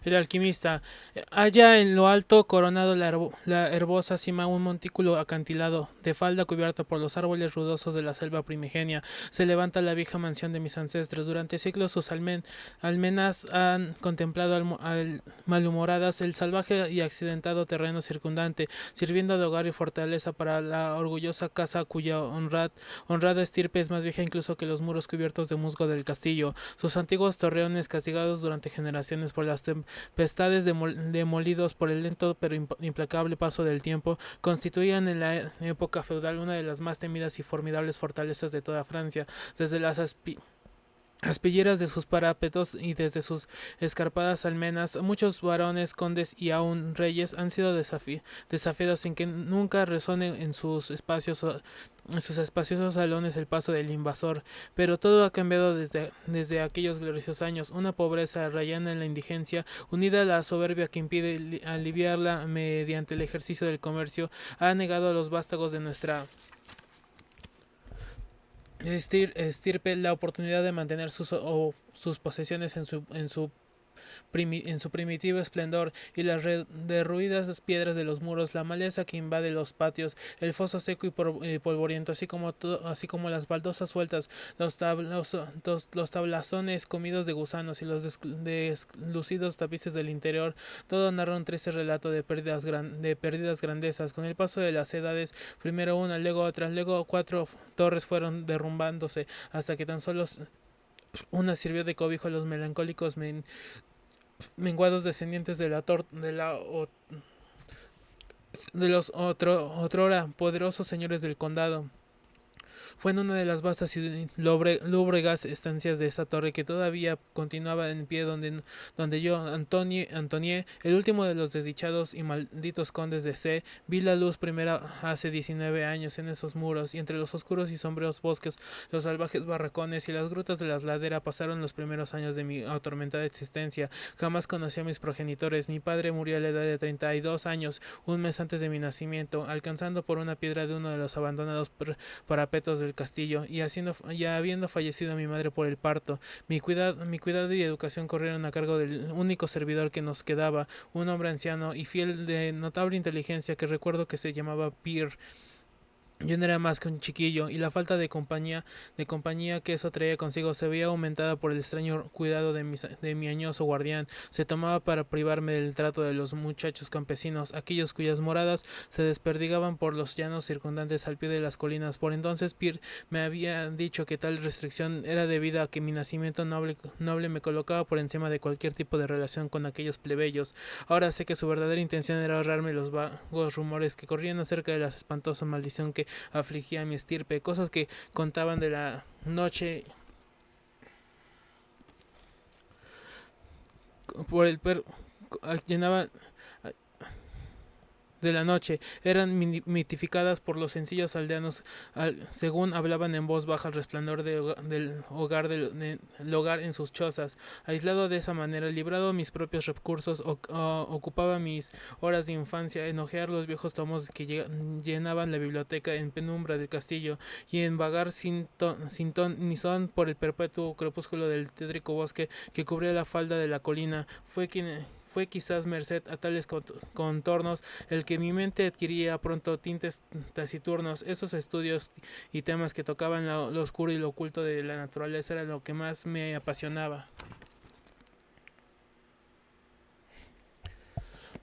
El alquimista. Allá en lo alto, coronado la herbosa cima, un montículo acantilado, de falda cubierta por los árboles rudosos de la selva primigenia, se levanta la vieja mansión de mis ancestros. Durante siglos sus almenas han contemplado malhumoradas el salvaje y accidentado terreno circundante, sirviendo de hogar y fortaleza para la orgullosa casa cuya honrada estirpe es más vieja incluso que los muros cubiertos de musgo del castillo. Sus antiguos torreones, castigados durante generaciones por las tempestades demolidos por el lento pero implacable paso del tiempo, constituían en la época feudal una de las más temidas y formidables fortalezas de toda Francia. Desde las aspilleras de sus parapetos y desde sus escarpadas almenas, muchos varones, condes y aun reyes han sido desafiados sin que nunca resone en sus espaciosos salones el paso del invasor. Pero todo ha cambiado desde aquellos gloriosos años. Una pobreza rayana en la indigencia, unida a la soberbia que impide aliviarla mediante el ejercicio del comercio, ha negado a los vástagos de nuestra estirpe la oportunidad de mantener sus posesiones en su primitivo esplendor, y las derruidas piedras de los muros, la maleza que invade los patios, el foso seco y polvoriento, así como las baldosas sueltas, los tablazones comidos de gusanos y los deslucidos tapices del interior, todo narra un triste relato de pérdidas grandezas. Con el paso de las edades, primero una, luego otra, luego cuatro torres fueron derrumbándose, hasta que tan solo una sirvió de cobijo a los melancólicos menguados descendientes de los otrora poderosos señores del condado. Fue en una de las vastas y lóbregas estancias de esa torre que todavía continuaba en pie donde yo, Antonié, el último de los desdichados y malditos condes de C, vi la luz primera hace 19 años en esos muros, y entre los oscuros y sombríos bosques, los salvajes barracones y las grutas de las laderas pasaron los primeros años de mi atormentada existencia. Jamás conocí a mis progenitores. Mi padre murió a la edad de 32 años, un mes antes de mi nacimiento, alcanzando por una piedra de uno de los abandonados parapetos del castillo, ya habiendo fallecido mi madre por el parto. Mi cuidado y educación corrieron a cargo del único servidor que nos quedaba, un hombre anciano y fiel de notable inteligencia que recuerdo que se llamaba Pierre. Yo no era más que un chiquillo, y la falta de compañía que eso traía consigo se veía aumentada por el extraño cuidado de mi añoso guardián. Se tomaba para privarme del trato de los muchachos campesinos, aquellos cuyas moradas se desperdigaban por los llanos circundantes al pie de las colinas. Por entonces Pierre me había dicho que tal restricción era debida a que mi nacimiento noble me colocaba por encima de cualquier tipo de relación con aquellos plebeyos. Ahora sé que su verdadera intención era ahorrarme los vagos rumores que corrían acerca de la espantosa maldición que afligía a mi estirpe, cosas que contaban de la noche por el per llenaba de la noche, eran mitificadas por los sencillos aldeanos, según hablaban en voz baja al resplandor del hogar en sus chozas. Aislado de esa manera, librado de mis propios recursos, ocupaba mis horas de infancia en hojear los viejos tomos que llenaban la biblioteca en penumbra del castillo, y en vagar sin ton ni son por el perpetuo crepúsculo del tétrico bosque que cubría la falda de la colina. Fue quizás merced a tales contornos el que mi mente adquiría pronto tintes taciturnos. Esos estudios y temas que tocaban lo oscuro y lo oculto de la naturaleza era lo que más me apasionaba.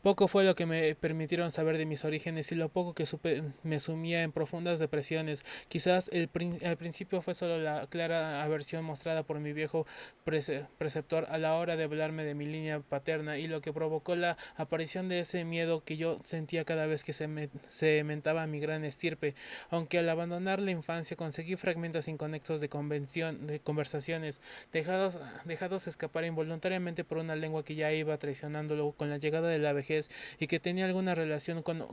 Poco fue lo que me permitieron saber de mis orígenes, y lo poco que supe me sumía en profundas depresiones. Quizás al principio fue solo la clara aversión mostrada por mi viejo preceptor a la hora de hablarme de mi línea paterna, y lo que provocó la aparición de ese miedo que yo sentía cada vez que se mentaba mi gran estirpe, aunque al abandonar la infancia conseguí fragmentos inconexos de conversaciones dejados escapar involuntariamente por una lengua que ya iba traicionándolo con la llegada de la vejez, y que tenía alguna relación con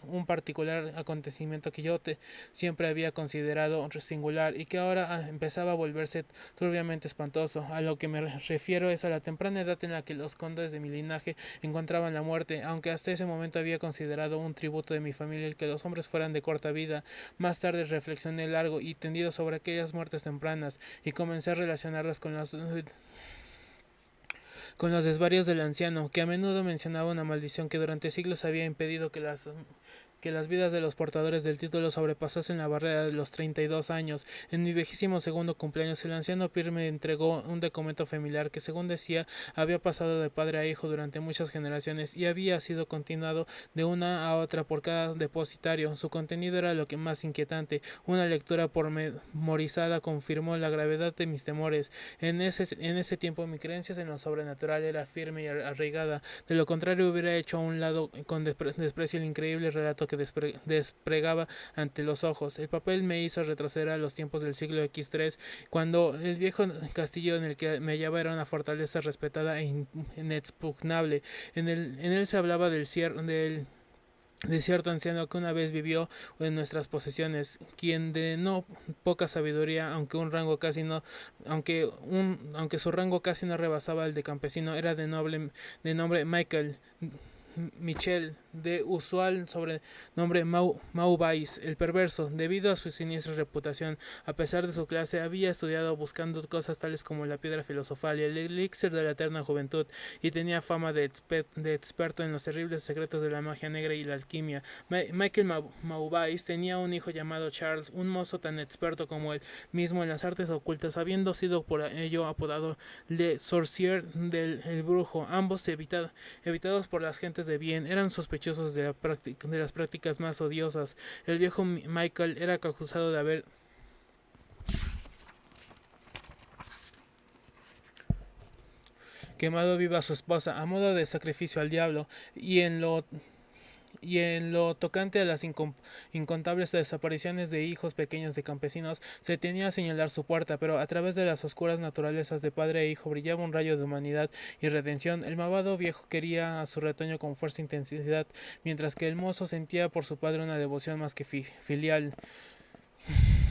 un particular acontecimiento que siempre había considerado singular, y que ahora empezaba a volverse turbiamente espantoso. A lo que me refiero es a la temprana edad en la que los condes de mi linaje encontraban la muerte, aunque hasta ese momento había considerado un tributo de mi familia el que los hombres fueran de corta vida. Más tarde reflexioné largo y tendido sobre aquellas muertes tempranas, y comencé a relacionarlas con los desvarios del anciano, que a menudo mencionaba una maldición que durante siglos había impedido que las vidas de los portadores del título sobrepasasen la barrera de los 32 años. En mi viejísimo segundo cumpleaños, el anciano Pierre me entregó un documento familiar que, según decía, había pasado de padre a hijo durante muchas generaciones y había sido continuado de una a otra por cada depositario. Su contenido era lo que más inquietante. Una lectura pormenorizada confirmó la gravedad de mis temores. En ese tiempo mi creencia en lo sobrenatural era firme y arraigada. De lo contrario, hubiera hecho a un lado con desprecio el increíble relato que desplegaba ante los ojos. El papel me hizo retroceder a los tiempos del siglo X3, cuando el viejo castillo en el que me hallaba era una fortaleza respetada e inexpugnable. En él se hablaba de cierto anciano que una vez vivió en nuestras posesiones, quien de no poca sabiduría, aunque su rango casi no rebasaba el de campesino, era de nombre Michel, de usual sobrenombre Maubais, el perverso. Debido a su siniestra reputación, a pesar de su clase, había estudiado buscando cosas tales como la piedra filosofal y el elixir de la eterna juventud, y tenía fama de experto en los terribles secretos de la magia negra y la alquimia. Michael Maubais tenía un hijo llamado Charles, un mozo tan experto como él mismo en las artes ocultas, habiendo sido por ello apodado Le Sorcier el brujo. Ambos evitados por las gentes de bien, eran sospechosos de las prácticas más odiosas. El viejo Michael era acusado de haber quemado viva a su esposa a modo de sacrificio al diablo, y en lo tocante a las incontables desapariciones de hijos pequeños de campesinos, se tenía a señalar su puerta, pero a través de las oscuras naturalezas de padre e hijo brillaba un rayo de humanidad y redención. El malvado viejo quería a su retoño con fuerza e intensidad, mientras que el mozo sentía por su padre una devoción más que filial.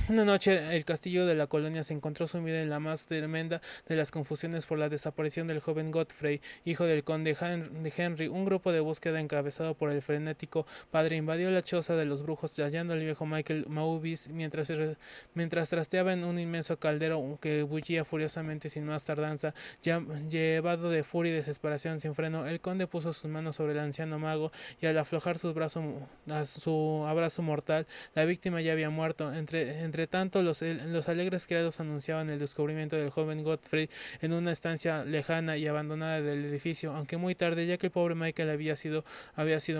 Una noche el castillo de la colonia se encontró sumido en la más tremenda de las confusiones por la desaparición del joven Godfrey, hijo del conde de Henry. Un grupo de búsqueda encabezado por el frenético padre invadió la choza de los brujos, hallando al viejo Michael Maubis mientras trasteaba en un inmenso caldero que bullía furiosamente sin más tardanza. Llevado de furia y desesperación sin freno, el conde puso sus manos sobre el anciano mago y al aflojar su abrazo mortal, la víctima ya había muerto. Entre tanto, los alegres criados anunciaban el descubrimiento del joven Godfrey en una estancia lejana y abandonada del edificio, aunque muy tarde, ya que el pobre Michael había sido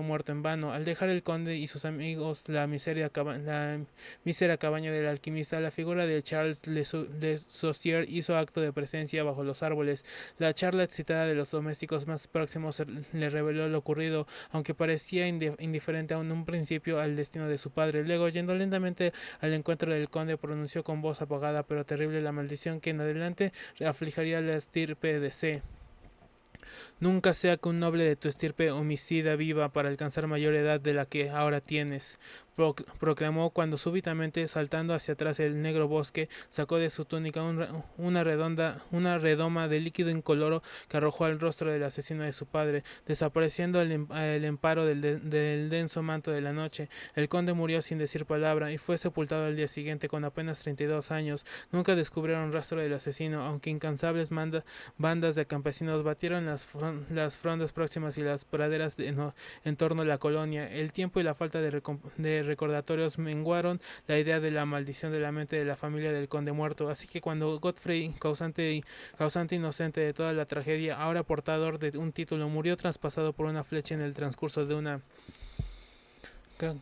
muerto en vano. Al dejar el conde y sus amigos la mísera cabaña del alquimista, la figura de Charles Le Saucier hizo acto de presencia bajo los árboles. La charla excitada de los domésticos más próximos le reveló lo ocurrido, aunque parecía indiferente aún en un principio al destino de su padre. Luego, yendo lentamente al encuentro del conde, pronunció con voz apagada pero terrible la maldición que en adelante afligiría la estirpe de C. Nunca sea que un noble de tu estirpe homicida viva para alcanzar mayor edad de la que ahora tienes, proclamó cuando súbitamente, saltando hacia atrás el negro bosque, sacó de su túnica una redoma de líquido incoloro que arrojó al rostro del asesino de su padre, desapareciendo al emparo del denso manto de la noche. El conde murió sin decir palabra y fue sepultado al día siguiente con apenas 32 años. Nunca descubrieron rastro del asesino, aunque incansables bandas de campesinos batieron las frondas próximas y las praderas en torno a la colonia. El tiempo y la falta de recordatorios menguaron la idea de la maldición de la mente de la familia del conde muerto, así que cuando Godfrey, causante inocente de toda la tragedia, ahora portador de un título, murió traspasado por una flecha en el transcurso de una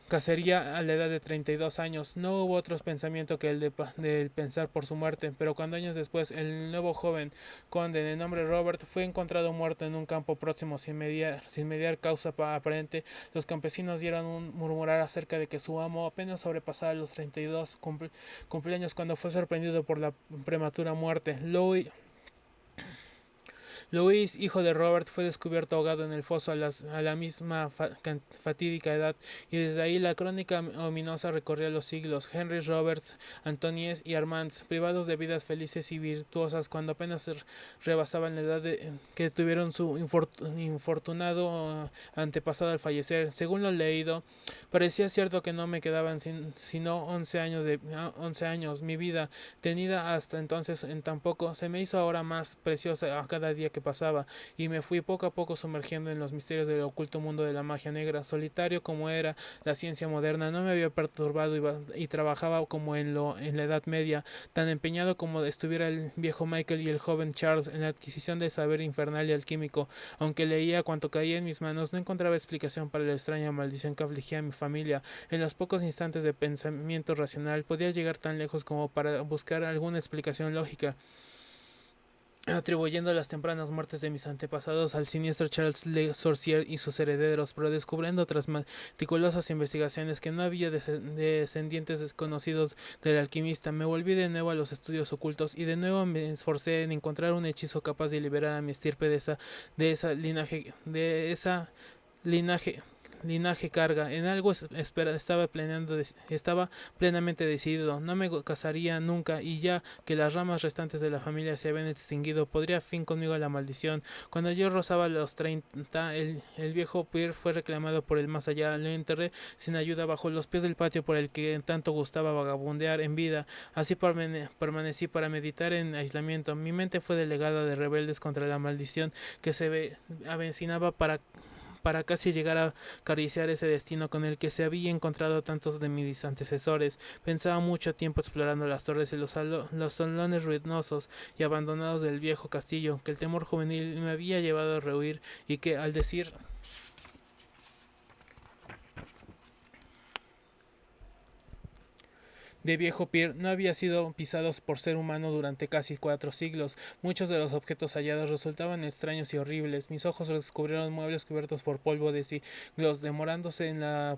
cacería a la edad de 32 años. No hubo otro pensamiento que el de pensar por su muerte, pero cuando años después el nuevo joven conde de nombre Robert fue encontrado muerto en un campo próximo sin mediar causa aparente, los campesinos dieron un murmurar acerca de que su amo apenas sobrepasaba los 32 cumpleaños cuando fue sorprendido por la prematura muerte. Louis, hijo de Robert, fue descubierto ahogado en el foso a la misma fatídica edad, y desde ahí la crónica ominosa recorría los siglos. Henry Roberts, Antonies y Armands, privados de vidas felices y virtuosas cuando apenas rebasaban la edad que tuvieron su infortunado antepasado al fallecer. Según lo leído, parecía cierto que no me quedaban sino 11 años. Mi vida, tenida hasta entonces en tan poco, se me hizo ahora más preciosa a cada día que pasaba, y me fui poco a poco sumergiendo en los misterios del oculto mundo de la magia negra. Solitario como era la ciencia moderna, no me había perturbado y trabajaba como en la Edad Media, tan empeñado como estuviera el viejo Michael y el joven Charles en la adquisición del saber infernal y alquímico. Aunque leía cuanto caía en mis manos, no encontraba explicación para la extraña maldición que afligía a mi familia. En los pocos instantes de pensamiento racional podía llegar tan lejos como para buscar alguna explicación lógica, atribuyendo las tempranas muertes de mis antepasados al siniestro Charles Le Sorcier y sus herederos, pero descubriendo tras meticulosas investigaciones que no había descendientes desconocidos del alquimista, me volví de nuevo a los estudios ocultos y de nuevo me esforcé en encontrar un hechizo capaz de liberar a mi estirpe de esa linaje linaje carga. En algo estaba plenamente decidido. No me casaría nunca, y ya que las ramas restantes de la familia se habían extinguido, podría fin conmigo la maldición. Cuando yo rozaba los 30, el viejo Pierre fue reclamado por el más allá. Lo enterré sin ayuda bajo los pies del patio por el que tanto gustaba vagabundear en vida. Así permanecí para meditar en aislamiento. Mi mente fue delegada de rebeldes contra la maldición que se avecinaba para casi llegar a acariciar ese destino con el que se había encontrado tantos de mis antecesores. Pensaba mucho tiempo explorando las torres y los salones ruinosos y abandonados del viejo castillo, que el temor juvenil me había llevado a rehuir, y que, al decir de viejo Pier no había sido pisados por ser humano durante casi 4 siglos. Muchos de los objetos hallados resultaban extraños y horribles. Mis ojos descubrieron muebles cubiertos por polvo de siglos, demorándose en la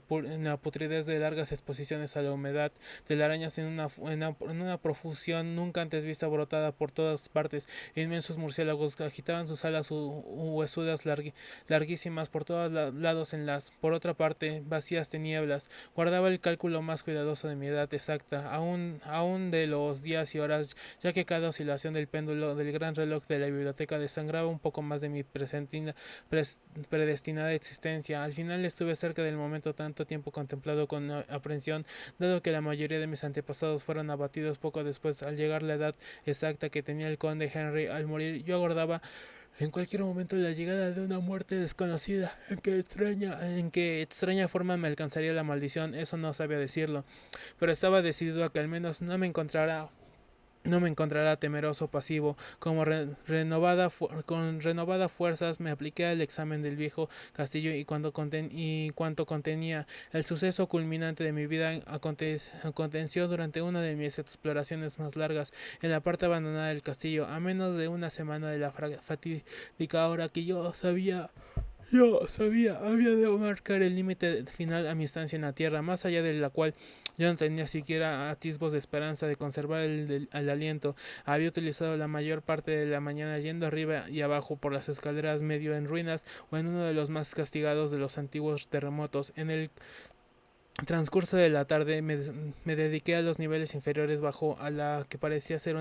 putridez de largas exposiciones a la humedad, telarañas en una profusión nunca antes vista brotada por todas partes. Inmensos murciélagos agitaban sus alas huesudas larguísimas por todos lados en las, por otra parte, vacías tinieblas. Guardaba el cálculo más cuidadoso de mi edad exacta, aún de los días y horas, ya que cada oscilación del péndulo del gran reloj de la biblioteca desangraba un poco más de mi predestinada existencia. Al final estuve cerca del momento tanto tiempo contemplado con aprensión, dado que la mayoría de mis antepasados fueron abatidos poco después. Al llegar la edad exacta que tenía el conde Henry al morir, yo aguardaba en cualquier momento la llegada de una muerte desconocida. En qué extraña forma me alcanzaría la maldición, eso no sabía decirlo, pero estaba decidido a que al menos no me encontrará temeroso pasivo. Con renovada fuerzas me apliqué al examen del viejo castillo, y cuanto contenía. El suceso culminante de mi vida aconteció durante una de mis exploraciones más largas en la parte abandonada del castillo, a menos de una semana de la fatídica hora que yo sabía, había de marcar el límite final a mi estancia en la tierra, más allá de la cual yo no tenía siquiera atisbos de esperanza de conservar el aliento. Había utilizado la mayor parte de la mañana yendo arriba y abajo por las escaleras, medio en ruinas o en uno de los más castigados de los antiguos terremotos. En el transcurso de la tarde me dediqué a los niveles inferiores, bajo a la que parecía ser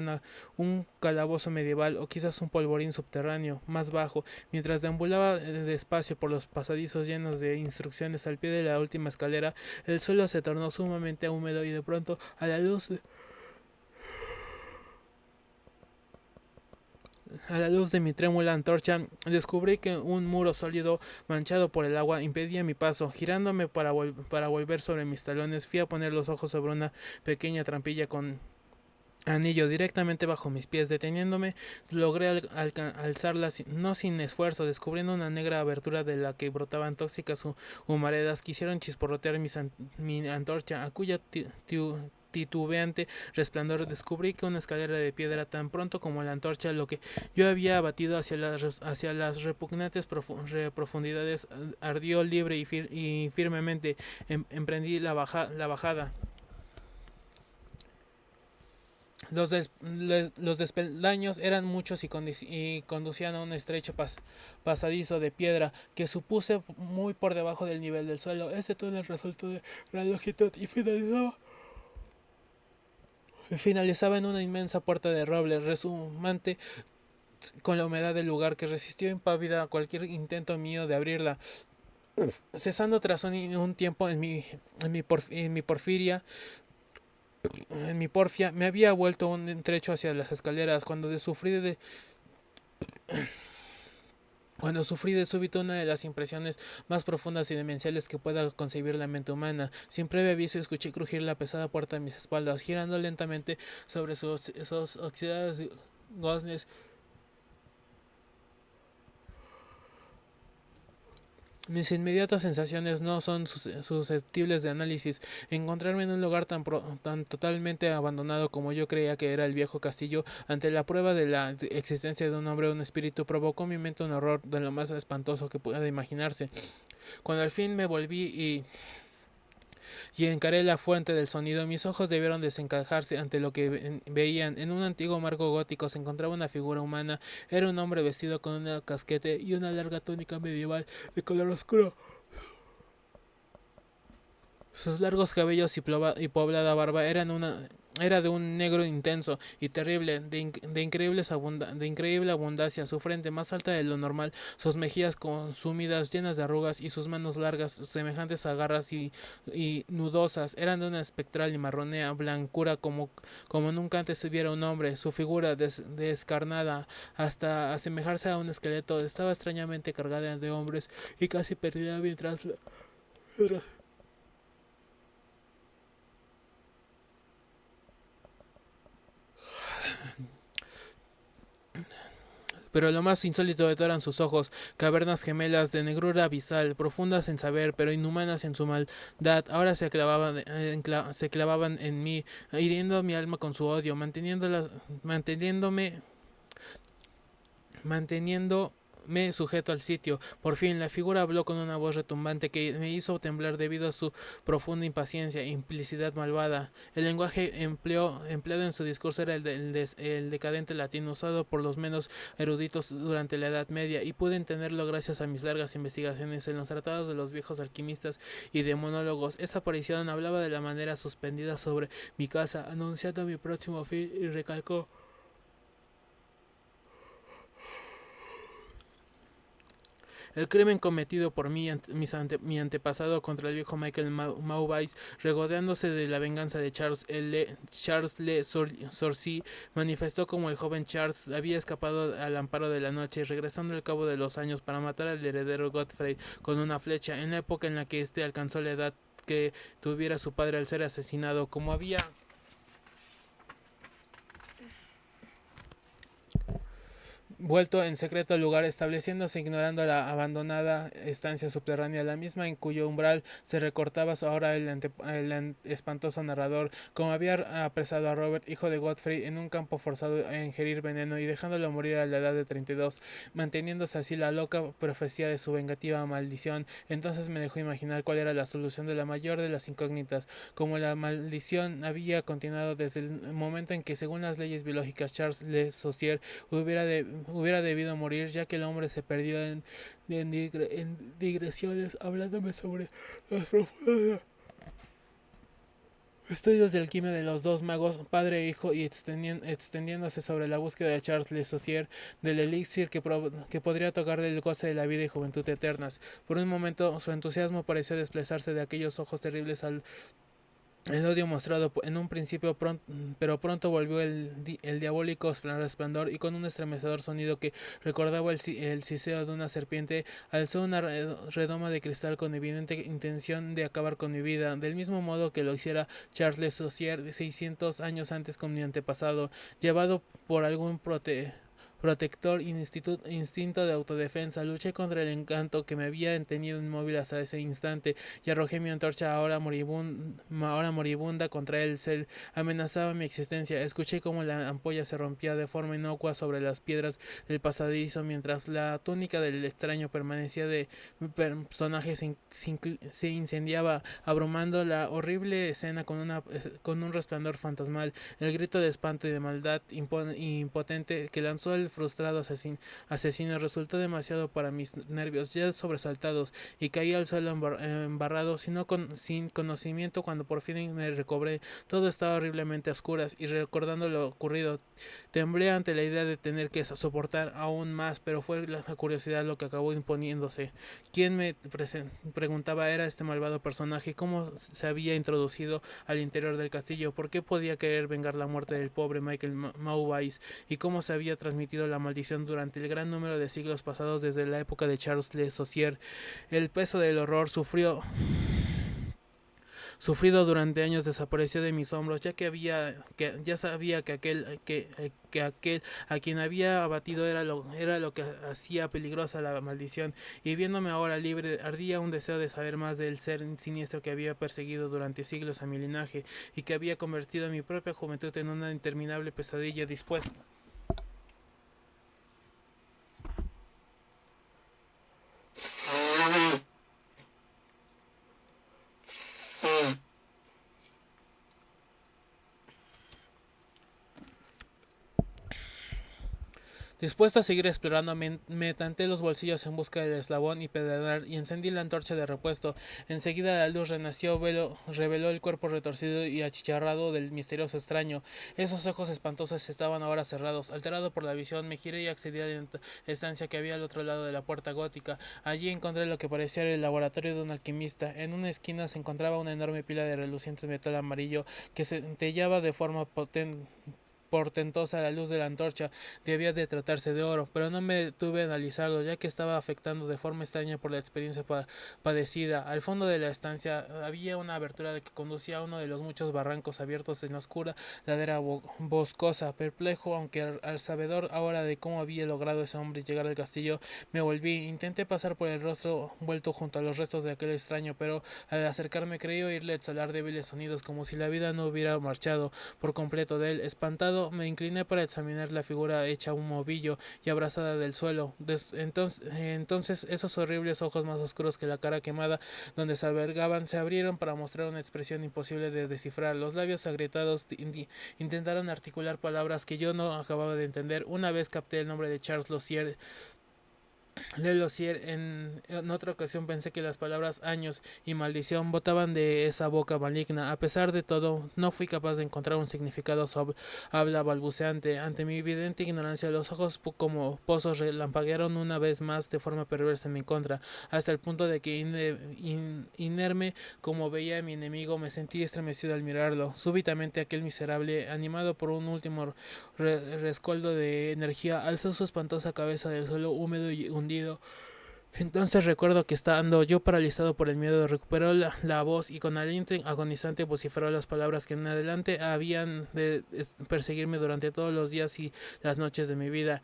un calabozo medieval, o quizás un polvorín subterráneo más bajo. Mientras deambulaba despacio por los pasadizos llenos de instrucciones al pie de la última escalera, el suelo se tornó sumamente húmedo, y de pronto, a la luz de mi trémula antorcha, descubrí que un muro sólido manchado por el agua impedía mi paso. Girándome para volver sobre mis talones, fui a poner los ojos sobre una pequeña trampilla con anillo directamente bajo mis pies. Deteniéndome, logré alzarla no sin esfuerzo, descubriendo una negra abertura de la que brotaban tóxicas humaredas que hicieron chisporrotear mi antorcha, a cuya titubeante resplandor descubrí que una escalera de piedra, tan pronto como la antorcha, lo que yo había abatido hacia las repugnantes profundidades, ardió libre y firmemente. Emprendí la bajada. Los despeldaños eran muchos y conducían a un estrecho pasadizo de piedra que supuse muy por debajo del nivel del suelo. Este túnel resultó de gran longitud y finalizaba en una inmensa puerta de roble resumante con la humedad del lugar, que resistió impávida a cualquier intento mío de abrirla. Cesando tras un tiempo en mi porfia, me había vuelto un trecho hacia las escaleras, cuando sufrí Cuando sufrí de súbito una de las impresiones más profundas y demenciales que pueda concebir la mente humana, sin previo aviso escuché crujir la pesada puerta a mis espaldas, girando lentamente sobre sus oxidados goznes. Mis inmediatas sensaciones no son susceptibles de análisis. Encontrarme en un lugar tan totalmente abandonado como yo creía que era el viejo castillo, ante la prueba de la existencia de un hombre o un espíritu, provocó en mi mente un horror de lo más espantoso que pueda imaginarse. Cuando al fin me volví y encaré la fuente del sonido, mis ojos debieron desencajarse ante lo que veían. En un antiguo marco gótico se encontraba una figura humana. Era un hombre vestido con una casquete y una larga túnica medieval de color oscuro. Sus largos cabellos y poblada barba era de un negro intenso y terrible, de increíble abundancia, su frente más alta de lo normal, sus mejillas consumidas llenas de arrugas y sus manos largas, semejantes a garras y nudosas, eran de una espectral y marronea blancura como nunca antes hubiera un hombre. Su figura, descarnada hasta asemejarse a un esqueleto, estaba extrañamente cargada de hombres y casi perdida mientras pero lo más insólito de todo eran sus ojos, cavernas gemelas de negrura abisal, profundas en saber, pero inhumanas en su maldad. Ahora se clavaban en mí, hiriendo mi alma con su odio, manteniéndome sujeto al sitio. Por fin, la figura habló con una voz retumbante que me hizo temblar debido a su profunda impaciencia e implicidad malvada. El lenguaje empleado en su discurso era el decadente latín usado por los menos eruditos durante la Edad Media, y pude entenderlo gracias a mis largas investigaciones en los tratados de los viejos alquimistas y demonólogos. Esa aparición hablaba de la manera suspendida sobre mi casa, anunciando mi próximo fin, y recalcó: el crimen cometido por mi antepasado contra el viejo Michael Maubais, regodeándose de la venganza de Charles Le Sorcy, manifestó como el joven Charles había escapado al amparo de la noche, regresando al cabo de los años para matar al heredero Godfrey con una flecha, en la época en la que éste alcanzó la edad que tuviera su padre al ser asesinado. Como había vuelto en secreto al lugar, estableciéndose ignorando la abandonada estancia subterránea, la misma en cuyo umbral se recortaba ahora el espantoso narrador, como había apresado a Robert, hijo de Godfrey, en un campo forzado a ingerir veneno y dejándolo morir a la edad de 32, manteniéndose así la loca profecía de su vengativa maldición. Entonces me dejó imaginar cuál era la solución de la mayor de las incógnitas. Como la maldición había continuado desde el momento en que, según las leyes biológicas, Charles Le Saucier hubiera debido morir, ya que el hombre se perdió en digresiones, hablándome sobre los profundos estudios de alquimia de los dos magos, padre e hijo, y extendiéndose sobre la búsqueda de Charles Le Saucier del elixir que podría tocarle el goce de la vida y juventud eternas. Por un momento su entusiasmo pareció desplazarse de aquellos ojos terribles al el odio mostrado en un principio, pero pronto volvió el diabólico resplandor, y con un estremecedor sonido que recordaba el siseo de una serpiente, alzó una redoma de cristal con evidente intención de acabar con mi vida, del mismo modo que lo hiciera Charles Saucier 600 años antes con mi antepasado, llevado por algún protector instinto de autodefensa. Luché contra el encanto que me había tenido inmóvil hasta ese instante, y arrojé mi antorcha ahora moribunda contra él. Se amenazaba mi existencia. Escuché cómo la ampolla se rompía de forma inocua sobre las piedras del pasadizo, mientras la túnica del extraño permanecía de personaje se incendiaba, abrumando la horrible escena con un resplandor fantasmal. El grito de espanto y de maldad impotente que lanzó el frustrado asesino resultó demasiado para mis nervios ya sobresaltados, y caí al suelo embarrado sin conocimiento. Cuando por fin me recobré, todo estaba horriblemente a oscuras, y recordando lo ocurrido, temblé ante la idea de tener que soportar aún más, pero fue la curiosidad lo que acabó imponiéndose. ¿Quién, me preguntaba, era este malvado personaje? ¿Cómo se había introducido al interior del castillo? ¿Por qué podía querer vengar la muerte del pobre Michael Maubais? ¿Y cómo se había transmitido sufrido la maldición durante el gran número de siglos pasados desde la época de Charles Le Saussier. El peso del horror sufrido durante años desapareció de mis hombros, ya sabía que aquel a quien había abatido era lo que hacía peligrosa la maldición, y viéndome ahora libre, ardía un deseo de saber más del ser siniestro que había perseguido durante siglos a mi linaje, y que había convertido mi propia juventud en una interminable pesadilla dispuesta. Dispuesto a seguir explorando, me tanteé los bolsillos en busca del eslabón y pedernal y encendí la antorcha de repuesto. Enseguida la luz renació, reveló el cuerpo retorcido y achicharrado del misterioso extraño. Esos ojos espantosos estaban ahora cerrados. Alterado por la visión, me giré y accedí a la estancia que había al otro lado de la puerta gótica. Allí encontré lo que parecía el laboratorio de un alquimista. En una esquina se encontraba una enorme pila de reluciente metal amarillo que centellaba de forma portentosa a la luz de la antorcha. Debía de tratarse de oro, pero no me detuve a analizarlo, ya que estaba afectando de forma extraña por la experiencia padecida. Al fondo de la estancia había una abertura que conducía a uno de los muchos barrancos abiertos en la oscura ladera boscosa. Perplejo, aunque al sabedor ahora de cómo había logrado ese hombre llegar al castillo, me volví. Intenté pasar por el rostro vuelto junto a los restos de aquel extraño, pero al acercarme creí oírle exhalar débiles sonidos, como si la vida no hubiera marchado por completo de él. Espantado, me incliné para examinar la figura hecha un movillo y abrazada del suelo. Entonces esos horribles ojos, más oscuros que la cara quemada donde se albergaban, se abrieron para mostrar una expresión imposible de descifrar. Los labios agrietados intentaron articular palabras que yo no acababa de entender. Una vez capté el nombre de Charles Lozier. En otra ocasión pensé que las palabras años y maldición botaban de esa boca maligna. A pesar de todo, no fui capaz de encontrar un significado sobre habla balbuceante. Ante mi evidente ignorancia, los ojos como pozos relampaguearon una vez más de forma perversa en mi contra, hasta el punto de que inerme como veía a mi enemigo, me sentí estremecido al mirarlo. Súbitamente aquel miserable, animado por un último rescoldo de energía, alzó su espantosa cabeza del suelo húmedo y hundido. Entonces recuerdo que estando yo paralizado por el miedo, recuperó la voz y con aliento agonizante vociferó las palabras que en adelante habían de perseguirme durante todos los días y las noches de mi vida.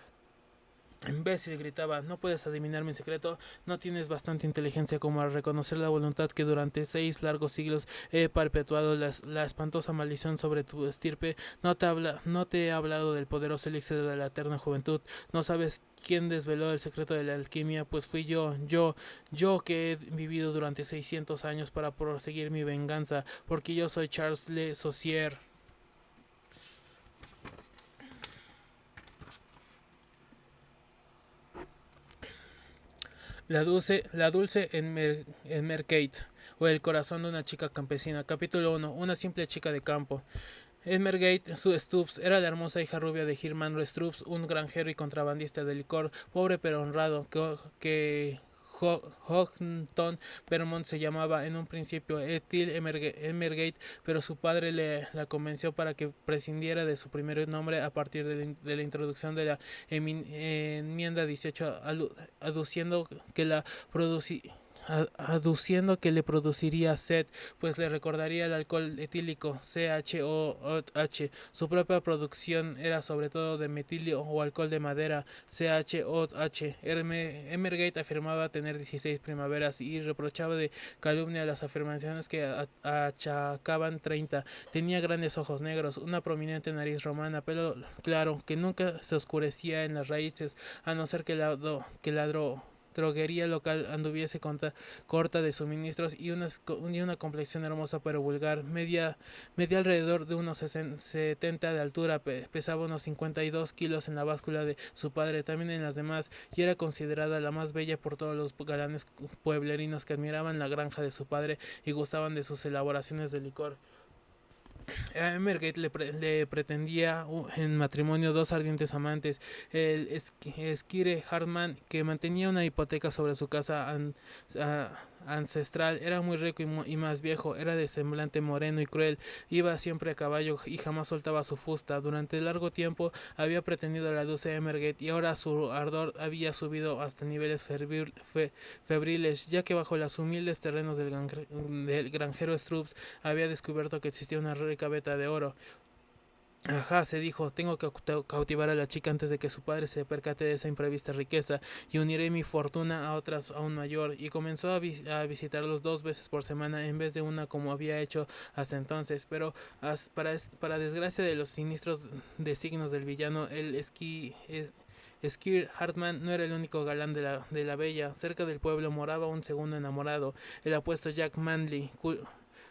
Imbécil, gritaba, no puedes adivinar mi secreto, no tienes bastante inteligencia como para reconocer la voluntad que durante 6 largos siglos he perpetuado la espantosa maldición sobre tu estirpe. No te he hablado del poderoso elixir de la eterna juventud. No sabes quién desveló el secreto de la alquimia, pues fui yo que he vivido durante 600 años para proseguir mi venganza, porque yo soy Charles Le Saussier. La dulce Enmerkate, o el corazón de una chica campesina. Capítulo 1. Una simple chica de campo. Enmergate Stubbs era la hermosa hija rubia de Herman Stubbs, un granjero y contrabandista de licor, pobre pero honrado, que Houghton Vermont se llamaba en un principio Ethel Emergate, pero su padre la convenció para que prescindiera de su primer nombre a partir de la introducción de la enmienda 18, aduciendo que la aduciendo que le produciría sed, pues le recordaría el alcohol etílico CHOH. Su propia producción era sobre todo de metilio o alcohol de madera CHOH. Emergate afirmaba tener 16 primaveras y reprochaba de calumnia las afirmaciones que achacaban 30. Tenía grandes ojos negros, una prominente nariz romana, pelo claro que nunca se oscurecía en las raíces, a no ser que la droguería local anduviese corta de suministros y una complexión hermosa pero vulgar. Media alrededor de unos 70 de altura, pesaba unos 52 kilos en la báscula de su padre, también en las demás, y era considerada la más bella por todos los galanes pueblerinos que admiraban la granja de su padre y gustaban de sus elaboraciones de licor. Emergate le pretendía en matrimonio 2 ardientes amantes, el Squire Hartman, que mantenía una hipoteca sobre su casa ancestral. Era muy rico y más viejo, era de semblante moreno y cruel, iba siempre a caballo y jamás soltaba su fusta. Durante largo tiempo había pretendido la dulce Emergate y ahora su ardor había subido hasta niveles febriles, ya que bajo los humildes terrenos del granjero Stroops había descubierto que existía una rica veta de oro. Ajá, se dijo, tengo que cautivar a la chica antes de que su padre se percate de esa imprevista riqueza y uniré mi fortuna a otras aún mayor. Y comenzó a visitarlos 2 veces por semana en vez de una como había hecho hasta entonces. Pero para desgracia de los siniestros designios del villano, Skir Hartman no era el único galán de la bella. Cerca del pueblo moraba un segundo enamorado, el apuesto Jack Manley,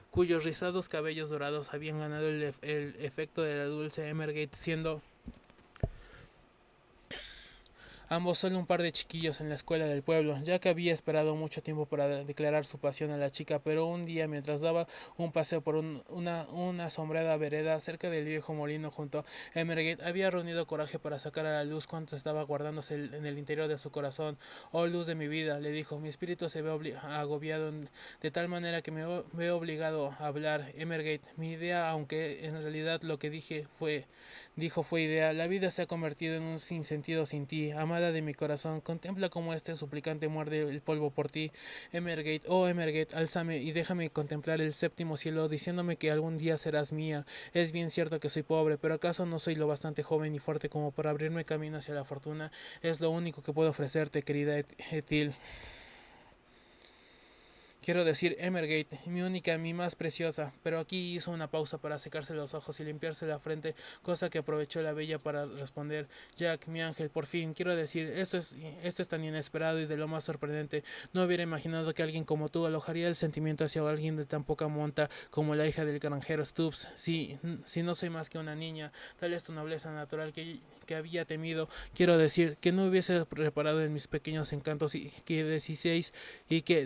cuyos rizados cabellos dorados habían ganado el efecto de la dulce Emergate, siendo ambos solo un par de chiquillos en la escuela del pueblo. Jack había esperado mucho tiempo para declarar su pasión a la chica, pero un día, mientras daba un paseo por una sombreada vereda cerca del viejo molino junto a Emergate, había reunido coraje para sacar a la luz cuanto estaba guardándose en el interior de su corazón. Oh, luz de mi vida, le dijo, mi espíritu se ve agobiado de tal manera que me veo obligado a hablar. Emergate, mi idea, aunque en realidad lo que dijo fue idea, la vida se ha convertido en un sinsentido sin ti. Amada de mi corazón, contempla cómo este suplicante muerde el polvo por ti. Emergate, oh Emergate, álzame y déjame contemplar el séptimo cielo, diciéndome que algún día serás mía. Es bien cierto que soy pobre, pero ¿acaso no soy lo bastante joven y fuerte como para abrirme camino hacia la fortuna? Es lo único que puedo ofrecerte, querida Ethel. Quiero decir Emergate, mi única, mi más preciosa. Pero aquí hizo una pausa para secarse los ojos y limpiarse la frente, cosa que aprovechó la bella para responder. Jack, mi ángel, por fin, quiero decir, esto es tan inesperado y de lo más sorprendente. No hubiera imaginado que alguien como tú alojaría el sentimiento hacia alguien de tan poca monta como la hija del granjero Stubbs. Si no soy más que una niña, tal es tu nobleza natural que había temido. Quiero decir, que no hubiese reparado en mis pequeños encantos y que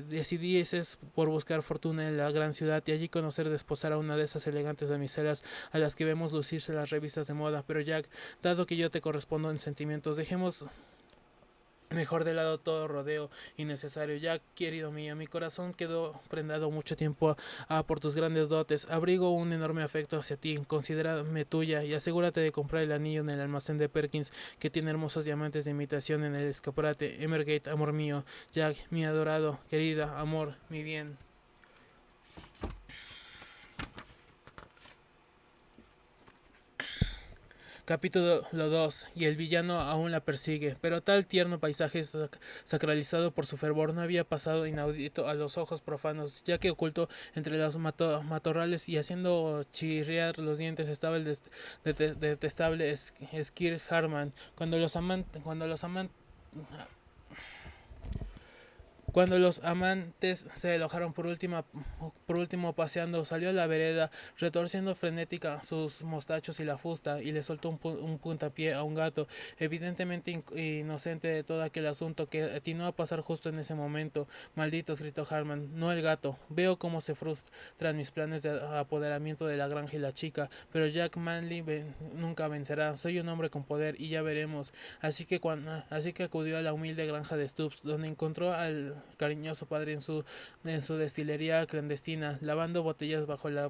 decidieses por buscar fortuna en la gran ciudad y allí conocer desposar a una de esas elegantes damiselas a las que vemos lucirse en las revistas de moda. Pero Jack, dado que yo te correspondo en sentimientos, dejemos mejor de lado todo rodeo innecesario. Ya, querido mío, mi corazón quedó prendado mucho tiempo por tus grandes dotes. Abrigo un enorme afecto hacia ti. Considérame tuya y asegúrate de comprar el anillo en el almacén de Perkins, que tiene hermosos diamantes de imitación en el escaparate. Emergate, amor mío. Jack, mi adorado, querida, amor, mi bien. Capítulo 2. Y el villano aún la persigue, pero tal tierno paisaje sacralizado por su fervor no había pasado inaudito a los ojos profanos, ya que oculto entre los matorrales y haciendo chirriar los dientes estaba el detestable Skir Harman. Cuando los amantes se alojaron por último paseando, salió a la vereda, retorciendo frenética sus mostachos y la fusta, y le soltó un puntapié a un gato, evidentemente inocente de todo aquel asunto, que atinó a pasar justo en ese momento. Malditos, gritó Harman, no el gato. Veo cómo se frustran mis planes de apoderamiento de la granja y la chica, pero Jack Manley nunca vencerá. Soy un hombre con poder y ya veremos. Así que acudió a la humilde granja de Stubbs, donde encontró al cariñoso padre en su destilería clandestina, lavando botellas bajo la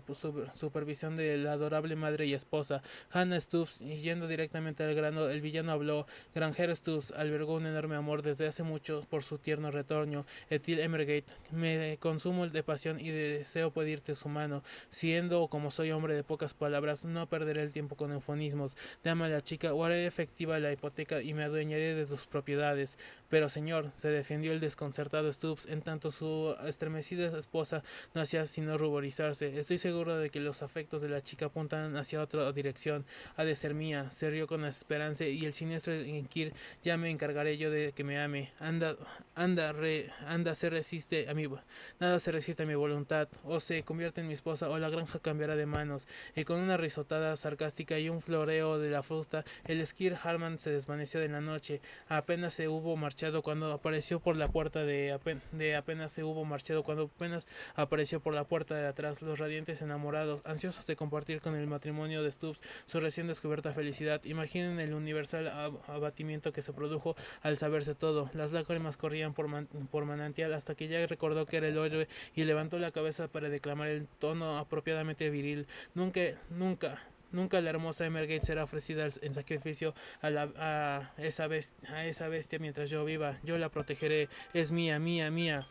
supervisión de la adorable madre y esposa, Hannah Stubbs. Y yendo directamente al grano, el villano habló. Granjero Stubbs albergó un enorme amor desde hace mucho por su tierno retoño. Ethel Emergate, me consumo de pasión y deseo pedirte su mano. Siendo como soy hombre de pocas palabras, no perderé el tiempo con eufonismos. Dame a la chica o haré efectiva la hipoteca y me adueñaré de tus propiedades. Pero señor, se defendió el desconcertado Stubbs, en tanto su estremecida esposa no hacía sino ruborizarse. Estoy seguro de que los afectos de la chica apuntan hacia otra dirección. Ha de ser mía. Se rió con esperanza y el siniestro Inkir, ya me encargaré yo de que me ame. Nada se resiste a mi voluntad. O se convierte en mi esposa o la granja cambiará de manos. Y con una risotada sarcástica y un floreo de la frusta, el Skir Harman se desvaneció en la noche. Apenas se hubo marchado cuando apareció por la puerta de de apenas se hubo marchado, cuando apenas apareció por la puerta de atrás, los radiantes enamorados, ansiosos de compartir con el matrimonio de Stubbs su recién descubierta felicidad. Imaginen el universal abatimiento que se produjo al saberse todo. Las lágrimas corrían por manantial hasta que Jack recordó que era el héroe y levantó la cabeza para declamar el tono apropiadamente viril. Nunca la hermosa Emergate será ofrecida en sacrificio a esa bestia mientras yo viva. Yo la protegeré. Es mía, mía, mía.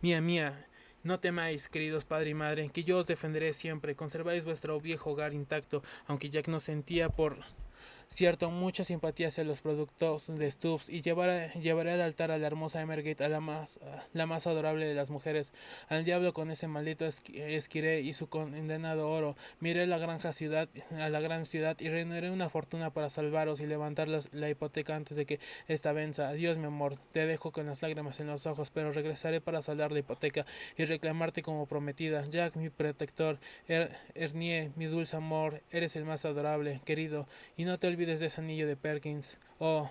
Mía, mía. No temáis, queridos padre y madre, que yo os defenderé siempre. Conserváis vuestro viejo hogar intacto, aunque Jack no sentía por cierto mucha simpatía hacia los productos de Stubbs, y llevaré al altar a la hermosa Emergate, a la más adorable de las mujeres. Al diablo con ese maldito esquiré y su condenado oro. Miré a la gran ciudad, y reuniré una fortuna para salvaros y levantar la hipoteca antes de que esta venza. Adiós, mi amor, te dejo con las lágrimas en los ojos, pero regresaré para saldar la hipoteca y reclamarte como prometida. Jack, mi protector, Ernie, mi dulce amor, eres el más adorable, querido, y no te olvides de ese anillo de Perkins. Oh,